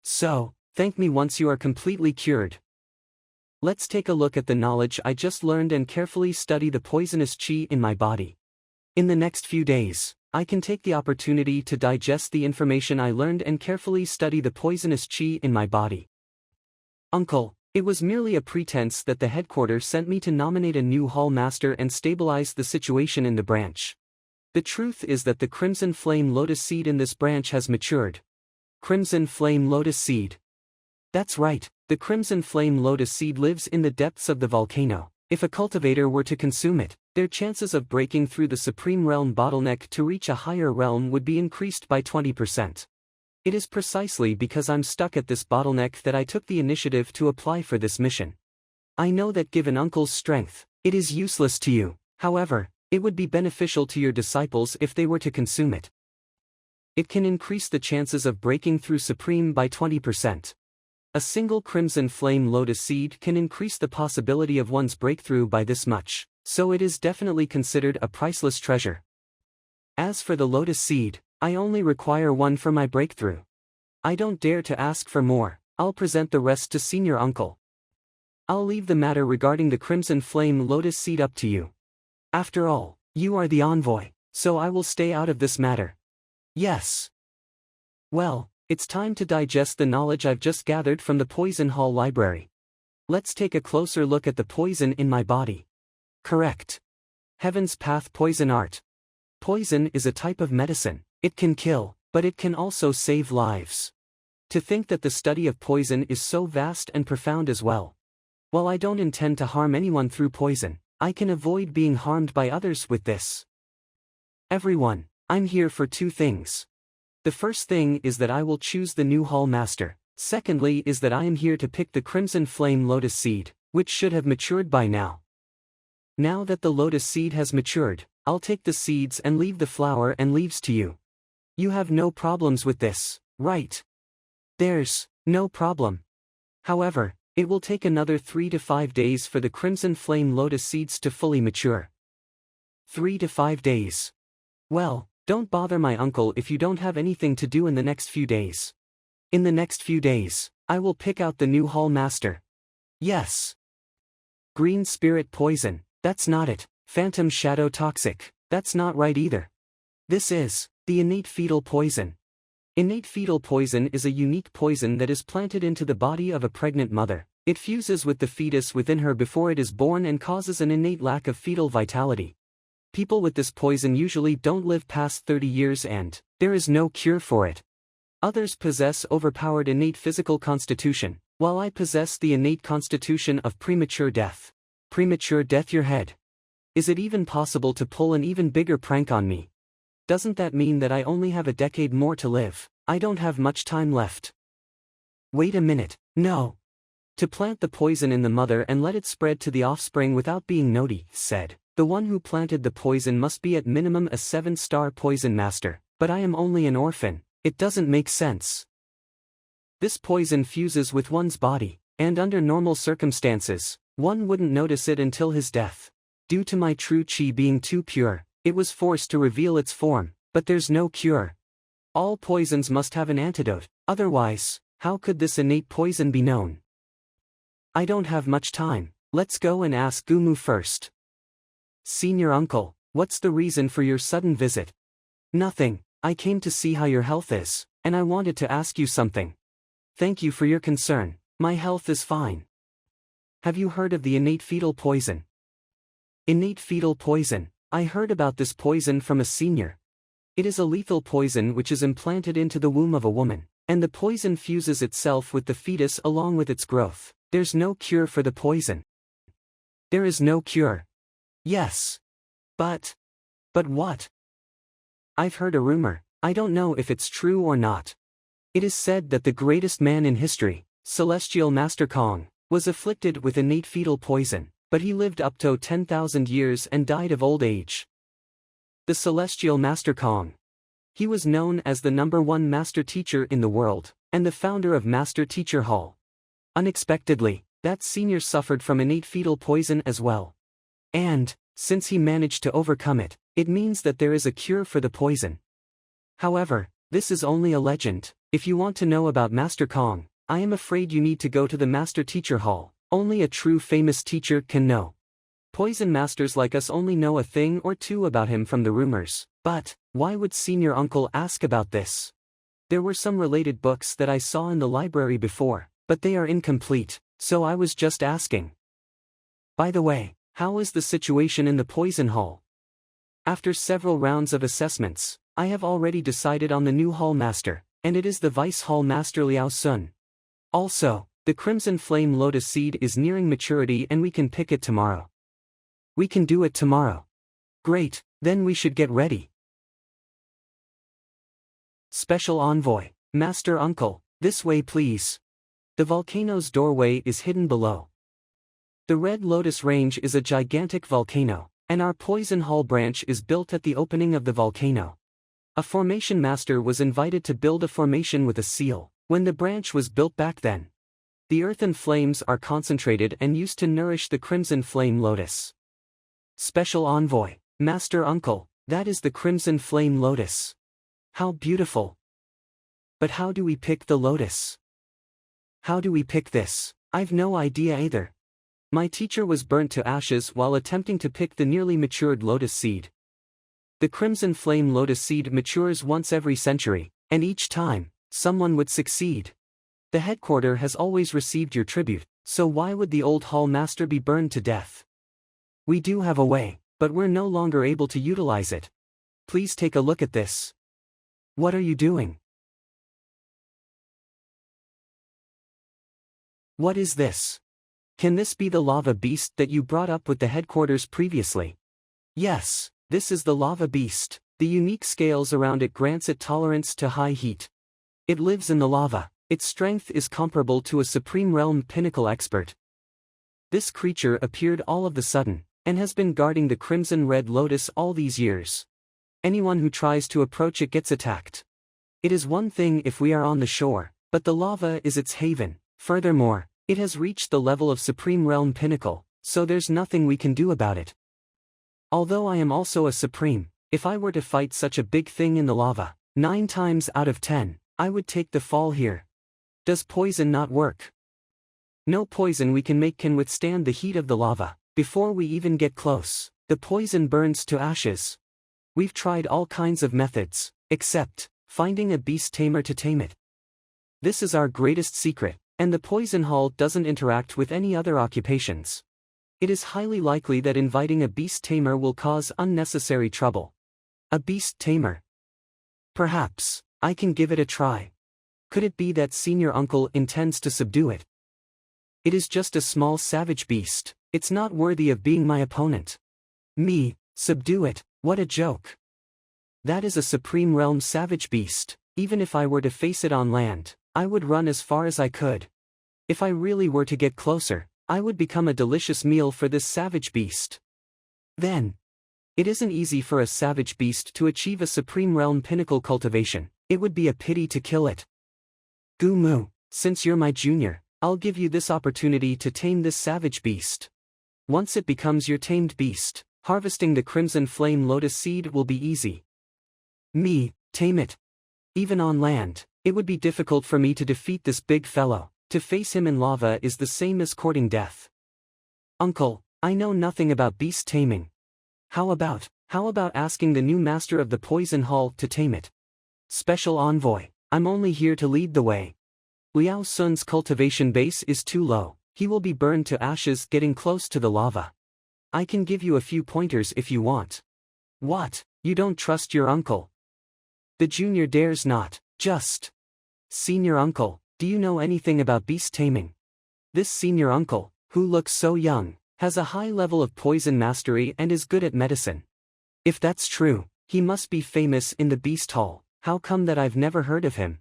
So, thank me once you are completely cured. Let's take a look at the knowledge I just learned and carefully study the poisonous chi in my body. In the next few days, I can take the opportunity to digest the information I learned and carefully study the poisonous chi in my body. Uncle, it was merely a pretense that the headquarters sent me to nominate a new hall master and stabilize the situation in the branch. The truth is that the Crimson Flame Lotus Seed in this branch has matured. Crimson Flame Lotus Seed. That's right, the Crimson Flame Lotus Seed lives in the depths of the volcano. If a cultivator were to consume it, their chances of breaking through the Supreme Realm bottleneck to reach a higher realm would be increased by 20%. It is precisely because I'm stuck at this bottleneck that I took the initiative to apply for this mission. I know that given Uncle's strength, it is useless to you. However, it would be beneficial to your disciples if they were to consume it. It can increase the chances of breaking through Supreme by 20%. A single crimson flame lotus seed can increase the possibility of one's breakthrough by this much, so it is definitely considered a priceless treasure. As for the lotus seed, I only require one for my breakthrough. I don't dare to ask for more. I'll present the rest to Senior Uncle. I'll leave the matter regarding the crimson flame lotus seed up to you. After all, you are the envoy, so I will stay out of this matter. Yes. Well, it's time to digest the knowledge I've just gathered from the Poison Hall Library. Let's take a closer look at the poison in my body. Correct. Heaven's Path Poison Art. Poison is a type of medicine. It can kill, but it can also save lives. To think that the study of poison is so vast and profound as well. While I don't intend to harm anyone through poison, I can avoid being harmed by others with this. Everyone, I'm here for two things. The first thing is that I will choose the new Hall Master. Secondly is that I am here to pick the Crimson Flame Lotus Seed, which should have matured by now. Now that the lotus seed has matured, I'll take the seeds and leave the flower and leaves to you. You have no problems with this, right? There's no problem. However, it will take another 3 to 5 days for the Crimson Flame Lotus seeds to fully mature. 3 to 5 days. Well, don't bother my uncle if you don't have anything to do in the next few days. In the next few days, I will pick out the new Hall Master. Yes. Green Spirit Poison, that's not it. Phantom Shadow Toxic, that's not right either. This is the Innate Fetal Poison. Innate fetal poison is a unique poison that is planted into the body of a pregnant mother. It fuses with the fetus within her before it is born and causes an innate lack of fetal vitality. People with this poison usually don't live past 30 years and there is no cure for it. Others possess overpowered innate physical constitution, while I possess the innate constitution of premature death. Premature death, your head. Is it even possible to pull an even bigger prank on me? Doesn't that mean that I only have a decade more to live? I don't have much time left. Wait a minute, no. To plant the poison in the mother and let it spread to the offspring without being said, the one who planted the poison must be at minimum a 7-star poison master, but I am only an orphan, it doesn't make sense. This poison fuses with one's body, and under normal circumstances, one wouldn't notice it until his death. Due to my true chi being too pure, it was forced to reveal its form, but there's no cure. All poisons must have an antidote, otherwise, how could this innate poison be known? I don't have much time, let's go and ask Gumu first. Senior Uncle, what's the reason for your sudden visit? Nothing, I came to see how your health is, and I wanted to ask you something. Thank you for your concern, my health is fine. Have you heard of the innate fetal poison? Innate fetal poison. I heard about this poison from a senior. It is a lethal poison which is implanted into the womb of a woman, and the poison fuses itself with the fetus along with its growth. There's no cure for the poison. There is no cure. Yes. But what? I've heard a rumor, I don't know if it's true or not. It is said that the greatest man in history, Celestial Master Kong, was afflicted with innate fetal poison. But he lived up to 10,000 years and died of old age. The Celestial Master Kong. He was known as the #1 master teacher in the world, and the founder of Master Teacher Hall. Unexpectedly, that senior suffered from innate fetal poison as well. And, since he managed to overcome it, it means that there is a cure for the poison. However, this is only a legend. If you want to know about Master Kong, I am afraid you need to go to the Master Teacher Hall. Only a true famous teacher can know. Poison masters like us only know a thing or two about him from the rumors, but why would Senior Uncle ask about this? There were some related books that I saw in the library before, but they are incomplete, so I was just asking. By the way, how is the situation in the Poison Hall? After several rounds of assessments, I have already decided on the new Hall Master, and it is the Vice Hall Master Liao Sun. Also, the Crimson Flame Lotus Seed is nearing maturity and we can pick it tomorrow. We can do it tomorrow. Great, then we should get ready. Special Envoy, Master Uncle, this way please. The volcano's doorway is hidden below. The Red Lotus Range is a gigantic volcano, and our Poison Hall branch is built at the opening of the volcano. A formation master was invited to build a formation with a seal, when the branch was built back then. The earthen flames are concentrated and used to nourish the crimson flame lotus. Special Envoy, Master Uncle, that is the crimson flame lotus. How beautiful! But how do we pick the lotus? How do we pick this? I've no idea either. My teacher was burnt to ashes while attempting to pick the nearly matured lotus seed. The crimson flame lotus seed matures once every century, and each time, someone would succeed. The headquarter has always received your tribute, so why would the old hall master be burned to death? We do have a way, but we're no longer able to utilize it. Please take a look at this. What are you doing? What is this? Can this be the lava beast that you brought up with the headquarters previously? Yes, this is the lava beast. The unique scales around it grants it tolerance to high heat. It lives in the lava. Its strength is comparable to a Supreme Realm Pinnacle expert. This creature appeared all of the sudden, and has been guarding the Crimson Red Lotus all these years. Anyone who tries to approach it gets attacked. It is one thing if we are on the shore, but the lava is its haven. Furthermore, it has reached the level of Supreme Realm Pinnacle, so there's nothing we can do about it. Although I am also a Supreme, if I were to fight such a big thing in the lava, 9 times out of 10, I would take the fall here. Does poison not work? No poison we can make can withstand the heat of the lava. Before we even get close, the poison burns to ashes. We've tried all kinds of methods, except finding a beast tamer to tame it. This is our greatest secret. And the poison hall doesn't interact with any other occupations. It is highly likely that inviting a beast tamer will cause unnecessary trouble. A beast tamer? Perhaps, I can give it a try. Could it be that senior uncle intends to subdue it? It is just a small savage beast, it's not worthy of being my opponent. Me, subdue it, what a joke. That is a Supreme Realm savage beast. Even if I were to face it on land, I would run as far as I could. If I really were to get closer, I would become a delicious meal for this savage beast. Then, it isn't easy for a savage beast to achieve a Supreme Realm Pinnacle cultivation. It would be a pity to kill it. Gumu, since you're my junior, I'll give you this opportunity to tame this savage beast. Once it becomes your tamed beast, harvesting the Crimson Flame Lotus seed will be easy. Me, tame it. Even on land, it would be difficult for me to defeat this big fellow. To face him in lava is the same as courting death. Uncle, I know nothing about beast taming. How about asking the new master of the Poison Hall to tame it? Special Envoy, I'm only here to lead the way. Liao Sun's cultivation base is too low, he will be burned to ashes getting close to the lava. I can give you a few pointers if you want. What, you don't trust your uncle? The junior dares not, just. Senior uncle, do you know anything about beast taming? This senior uncle, who looks so young, has a high level of poison mastery and is good at medicine. If that's true, he must be famous in the Beast Hall. How come that I've never heard of him?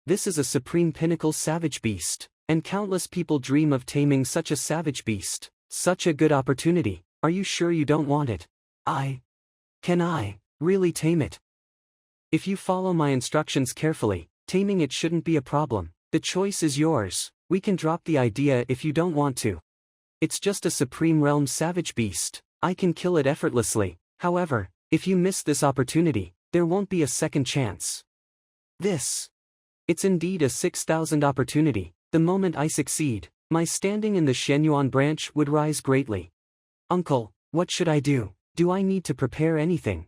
This is a Supreme Pinnacle savage beast, and countless people dream of taming such a savage beast. Such a good opportunity. Are you sure you don't want it? Can I really tame it? If you follow my instructions carefully, taming it shouldn't be a problem. The choice is yours. We can drop the idea if you don't want to. It's just a Supreme Realm savage beast. I can kill it effortlessly. However, if you miss this opportunity, there won't be a second chance. It's indeed a 6,000 opportunity. The moment I succeed, my standing in the Shenyuan branch would rise greatly. Uncle, what should I do? Do I need to prepare anything?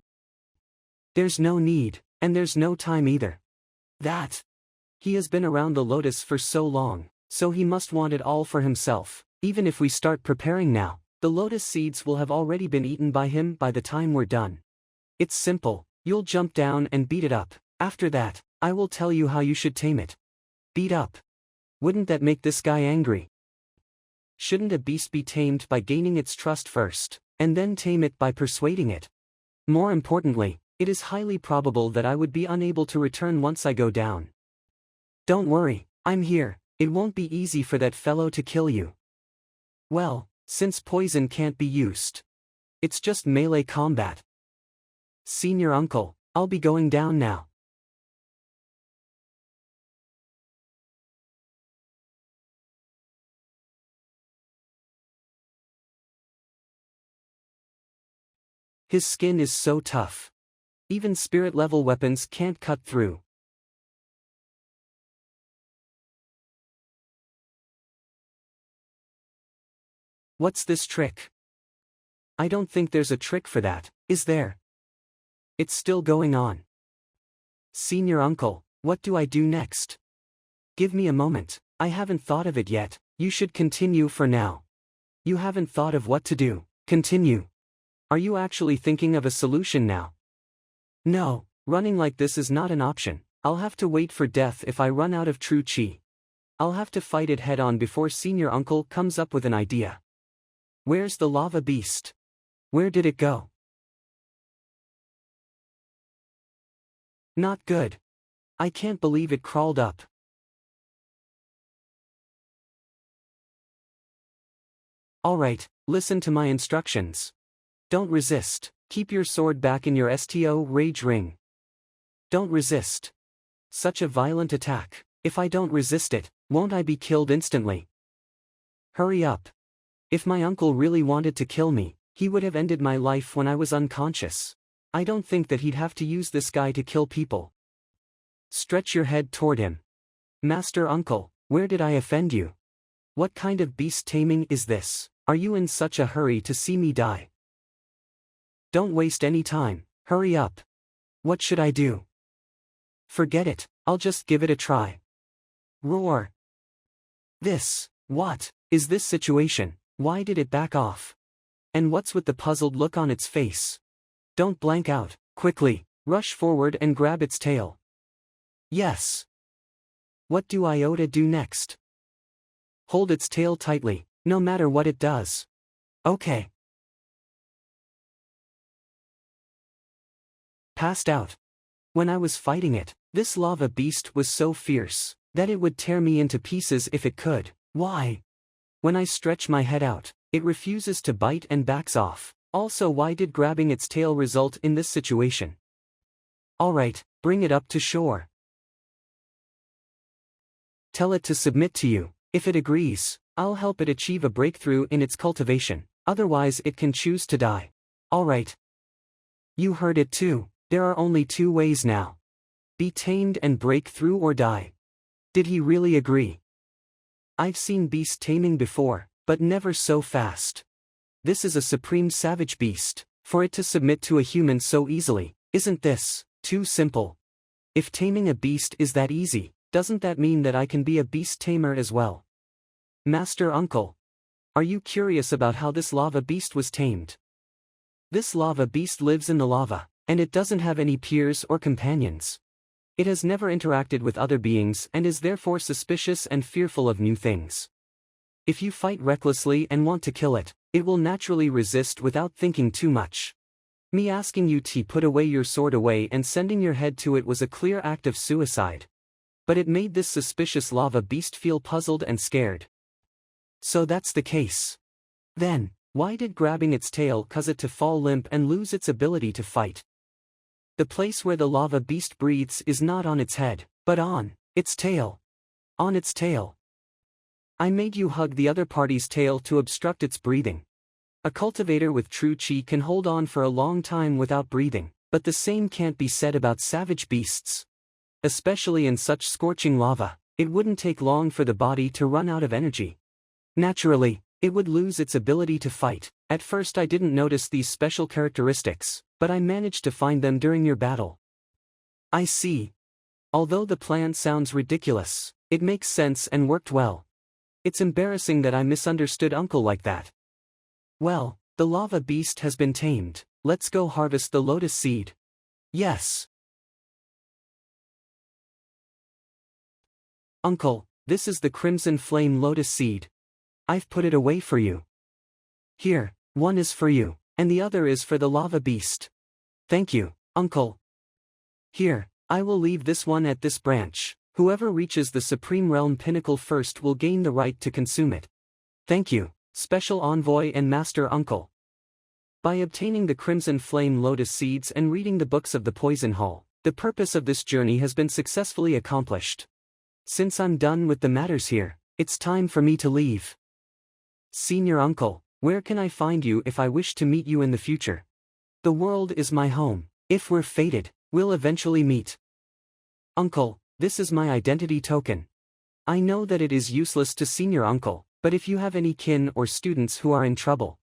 There's no need, and there's no time either. He has been around the lotus for so long, so he must want it all for himself. Even if we start preparing now, the lotus seeds will have already been eaten by him by the time we're done. It's simple, you'll jump down and beat it up. After that, I will tell you how you should tame it. Beat up. Wouldn't that make this guy angry? Shouldn't a beast be tamed by gaining its trust first, and then tame it by persuading it? More importantly, it is highly probable that I would be unable to return once I go down. Don't worry, I'm here. It won't be easy for that fellow to kill you. Well, since poison can't be used, it's just melee combat. Senior uncle, I'll be going down now. His skin is so tough. Even spirit-level weapons can't cut through. What's this trick? I don't think there's a trick for that, is there? It's still going on. Senior uncle, what do I do next? Give me a moment, I haven't thought of it yet. You should continue for now. You haven't thought of what to do. Continue. Are you actually thinking of a solution now? No, running like this is not an option. I'll have to wait for death if I run out of true chi. I'll have to fight it head-on before senior uncle comes up with an idea. Where's the lava beast? Where did it go? Not good. I can't believe it crawled up. Alright, listen to my instructions. Don't resist. Keep your sword back in your STO rage ring. Don't resist. Such a violent attack. If I don't resist it, won't I be killed instantly? Hurry up. If my uncle really wanted to kill me, he would have ended my life when I was unconscious. I don't think that he'd have to use this guy to kill people. Stretch your head toward him. Master Uncle, where did I offend you? What kind of beast taming is this? Are you in such a hurry to see me die? Don't waste any time, hurry up. What should I do? Forget it, I'll just give it a try. Roar. What is this situation? Why did it back off? And what's with the puzzled look on its face? Don't blank out, quickly, rush forward and grab its tail. Yes. What do Iota do next? Hold its tail tightly, no matter what it does. Okay. Passed out. When I was fighting it, this lava beast was so fierce that it would tear me into pieces if it could. Why? When I stretch my head out, it refuses to bite and backs off. Also, why did grabbing its tail result in this situation? Alright, bring it up to shore. Tell it to submit to you. If it agrees, I'll help it achieve a breakthrough in its cultivation. Otherwise it can choose to die. Alright. You heard it too. There are only two ways now. Be tamed and break through or die. Did he really agree? I've seen beast taming before, but never so fast. This is a supreme savage beast. For it to submit to a human so easily, isn't this too simple? If taming a beast is that easy, doesn't that mean that I can be a beast tamer as well? Master Uncle, are you curious about how this lava beast was tamed? This lava beast lives in the lava, and it doesn't have any peers or companions. It has never interacted with other beings and is therefore suspicious and fearful of new things. If you fight recklessly and want to kill it, it will naturally resist without thinking too much. Me asking you to put away your sword away and sending your head to it was a clear act of suicide. But it made this suspicious lava beast feel puzzled and scared. So that's the case. Then, why did grabbing its tail cause it to fall limp and lose its ability to fight? The place where the lava beast breathes is not on its head, but on its tail. On its tail. I made you hug the other party's tail to obstruct its breathing. A cultivator with true chi can hold on for a long time without breathing, but the same can't be said about savage beasts. Especially in such scorching lava, it wouldn't take long for the body to run out of energy. Naturally, it would lose its ability to fight. At first I didn't notice these special characteristics, but I managed to find them during your battle. I see. Although the plan sounds ridiculous, it makes sense and worked well. It's embarrassing that I misunderstood Uncle like that. Well, the lava beast has been tamed. Let's go harvest the lotus seed. Yes. Uncle, this is the crimson flame lotus seed. I've put it away for you. Here, one is for you, and the other is for the lava beast. Thank you, Uncle. Here, I will leave this one at this branch. Whoever reaches the Supreme Realm pinnacle first will gain the right to consume it. Thank you, Special Envoy and Master Uncle. By obtaining the Crimson Flame Lotus Seeds and reading the books of the Poison Hall, the purpose of this journey has been successfully accomplished. Since I'm done with the matters here, it's time for me to leave. Senior Uncle, where can I find you if I wish to meet you in the future? The world is my home. If we're fated, we'll eventually meet. Uncle, this is my identity token. I know that it is useless to Senior Uncle, but if you have any kin or students who are in trouble,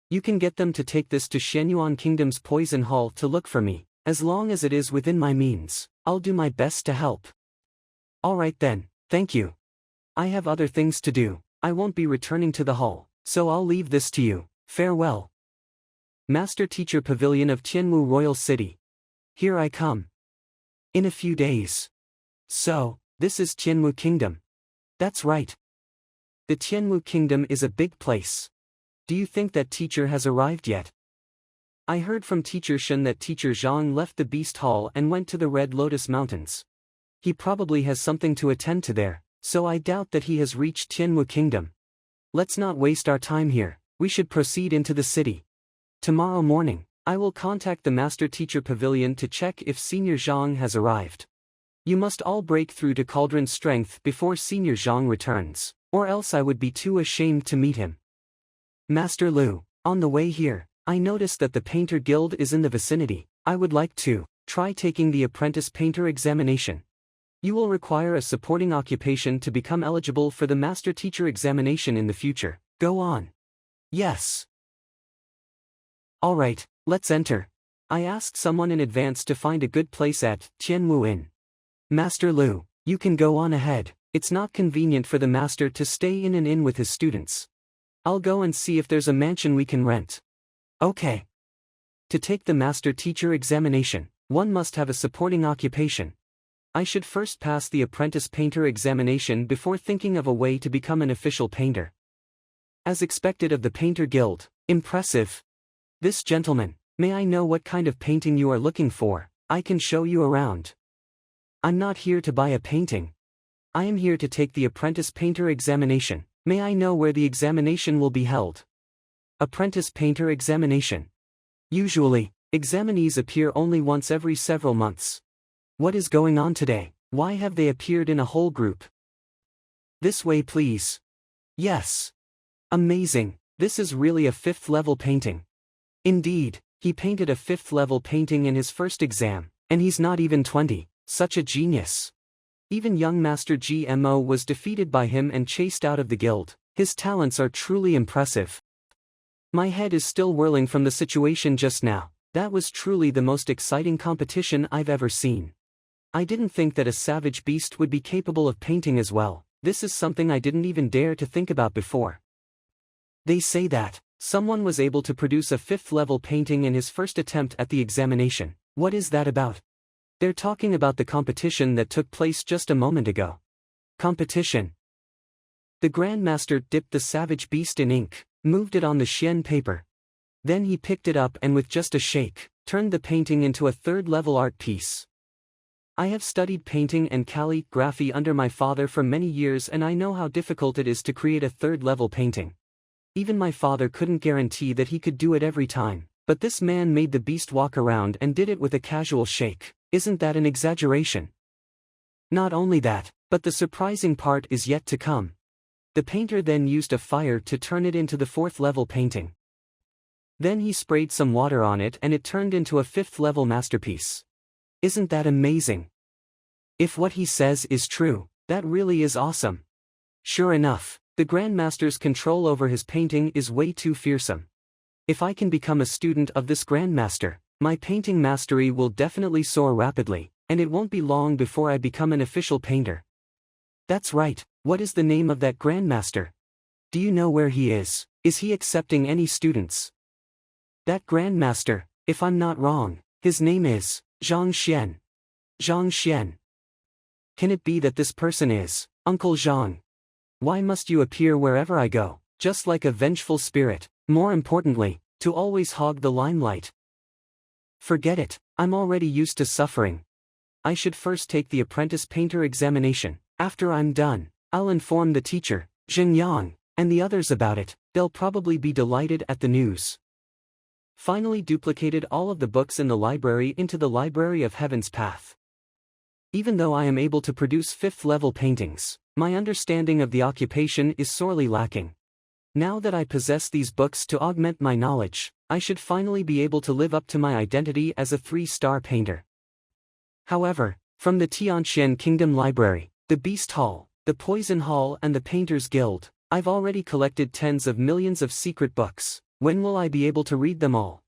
you can get them to take this to Shenyuan Kingdom's Poison Hall to look for me. As long as it is within my means, I'll do my best to help. Alright then, thank you. I have other things to do. I won't be returning to the hall, so I'll leave this to you. Farewell. Master Teacher Pavilion of Tianwu Royal City. Here I come. In a few days. So, this is Tianwu Kingdom. That's right. The Tianwu Kingdom is a big place. Do you think that teacher has arrived yet? I heard from Teacher Shen that Teacher Zhang left the Beast Hall and went to the Red Lotus Mountains. He probably has something to attend to there, so I doubt that he has reached Tianwu Kingdom. Let's not waste our time here, we should proceed into the city. Tomorrow morning, I will contact the Master Teacher Pavilion to check if Senior Zhang has arrived. You must all break through to Cauldron Strength before Senior Zhang returns, or else I would be too ashamed to meet him. Master Lu, on the way here, I noticed that the Painter Guild is in the vicinity. I would like to try taking the Apprentice Painter examination. You will require a supporting occupation to become eligible for the Master Teacher examination in the future. Go on. Yes. Alright, let's enter. I asked someone in advance to find a good place at Tianwu Inn. Master Lu, you can go on ahead. It's not convenient for the master to stay in an inn with his students. I'll go and see if there's a mansion we can rent. Okay. To take the Master Teacher examination, one must have a supporting occupation. I should first pass the Apprentice Painter examination before thinking of a way to become an official painter. As expected of the Painter Guild, impressive. This gentleman, may I know what kind of painting you are looking for? I can show you around. I'm not here to buy a painting. I am here to take the Apprentice Painter examination. May I know where the examination will be held? Apprentice Painter examination. Usually, examinees appear only once every several months. What is going on today? Why have they appeared in a whole group? This way please. Yes. Amazing, this is really a 5th level painting. Indeed, he painted a 5th level painting in his first exam, and he's not even 20, such a genius. Even young Master GMO was defeated by him and chased out of the guild. His talents are truly impressive. My head is still whirling from the situation just now. That was truly the most exciting competition I've ever seen. I didn't think that a savage beast would be capable of painting as well. This is something I didn't even dare to think about before. They say that someone was able to produce a 5th level painting in his first attempt at the examination. What is that about? They're talking about the competition that took place just a moment ago. Competition. The Grandmaster dipped the savage beast in ink, moved it on the Xian paper. Then he picked it up and with just a shake, turned the painting into a 3rd level art piece. I have studied painting and calligraphy under my father for many years and I know how difficult it is to create a 3rd level painting. Even my father couldn't guarantee that he could do it every time, but this man made the beast walk around and did it with a casual shake. Isn't that an exaggeration? Not only that, but the surprising part is yet to come. The painter then used a fire to turn it into the 4th level painting. Then he sprayed some water on it and it turned into a 5th level masterpiece. Isn't that amazing? If what he says is true, that really is awesome. Sure enough, the Grandmaster's control over his painting is way too fearsome. If I can become a student of this Grandmaster, my painting mastery will definitely soar rapidly, and it won't be long before I become an official painter. That's right, what is the name of that Grandmaster? Do you know where he is? Is he accepting any students? That Grandmaster, if I'm not wrong, his name is Zhang Xuan. Zhang Xuan. Can it be that this person is Uncle Zhang? Why must you appear wherever I go, just like a vengeful spirit, more importantly, to always hog the limelight? Forget it, I'm already used to suffering. I should first take the apprentice painter examination. After I'm done, I'll inform the teacher, Zheng Yang, and the others about it. they'll probably be delighted at the news. Finally duplicated all of the books in the library into the Library of Heaven's path. Even though I am able to produce 5th-level paintings, my understanding of the occupation is sorely lacking. Now that I possess these books to augment my knowledge, I should finally be able to live up to my identity as a 3-star painter. However, from the Tianxian Kingdom Library, the Beast Hall, the Poison Hall and the Painters Guild, I've already collected tens of millions of secret books. When will I be able to read them all?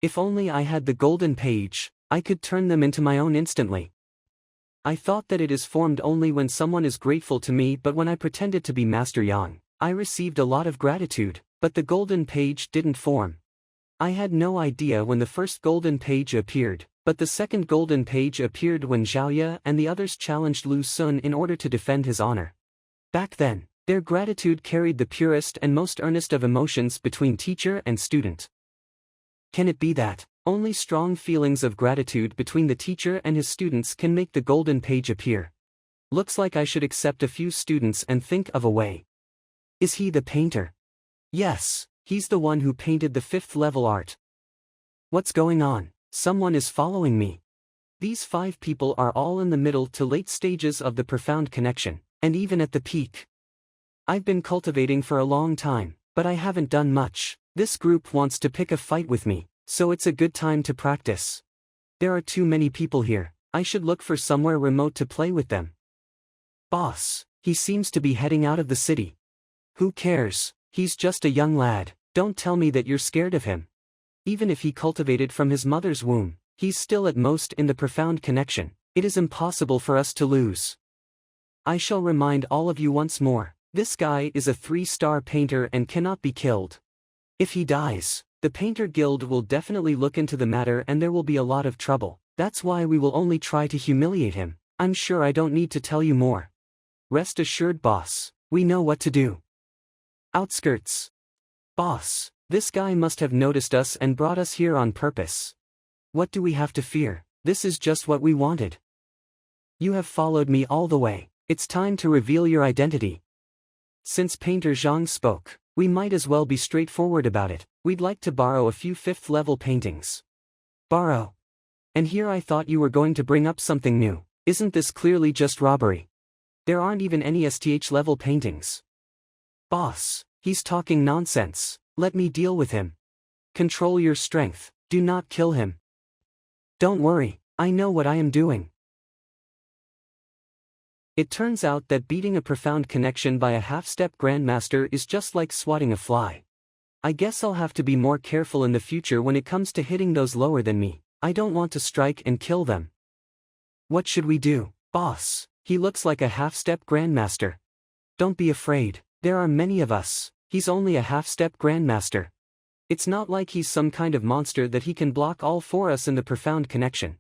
If only I had the golden page, I could turn them into my own instantly. I thought that it is formed only when someone is grateful to me, but when I pretended to be Master Yang, I received a lot of gratitude, but the golden page didn't form. I had no idea when the first golden page appeared, but the second golden page appeared when Zhaoye and the others challenged Lu Sun in order to defend his honor. Back then, their gratitude carried the purest and most earnest of emotions between teacher and student. Can it be that only strong feelings of gratitude between the teacher and his students can make the golden page appear? Looks like I should accept a few students and think of a way. Is he the painter? Yes, he's the one who painted the 5th-level art. What's going on? Someone is following me. These 5 people are all in the middle to late stages of the profound connection, and even at the peak. I've been cultivating for a long time, but I haven't done much. This group wants to pick a fight with me, so it's a good time to practice. There are too many people here. I should look for somewhere remote to play with them. Boss, he seems to be heading out of the city. Who cares? He's just a young lad. Don't tell me that you're scared of him. Even if he cultivated from his mother's womb, he's still at most in the profound connection. It is impossible for us to lose. I shall remind all of you once more, this guy is a 3-star painter and cannot be killed. If he dies, the Painter Guild will definitely look into the matter and there will be a lot of trouble. That's why we will only try to humiliate him. I'm sure I don't need to tell you more. Rest assured, boss, we know what to do. Outskirts. Boss, this guy must have noticed us and brought us here on purpose. What do we have to fear? This is just what we wanted. You have followed me all the way. It's time to reveal your identity. Since Painter Zhang spoke, we might as well be straightforward about it. We'd like to borrow a few 5th-level paintings. Borrow? And here I thought you were going to bring up something new. Isn't this clearly just robbery? There aren't even any STH-level paintings. Boss, he's talking nonsense. Let me deal with him. Control your strength. Do not kill him. Don't worry, I know what I am doing. It turns out that beating a profound connection by a half-step grandmaster is just like swatting a fly. I guess I'll have to be more careful in the future when it comes to hitting those lower than me. I don't want to strike and kill them. What should we do? Boss, he looks like a half-step grandmaster. Don't be afraid, there are many of us. He's only a half-step grandmaster. It's not like he's some kind of monster that he can block all for us in the profound connection.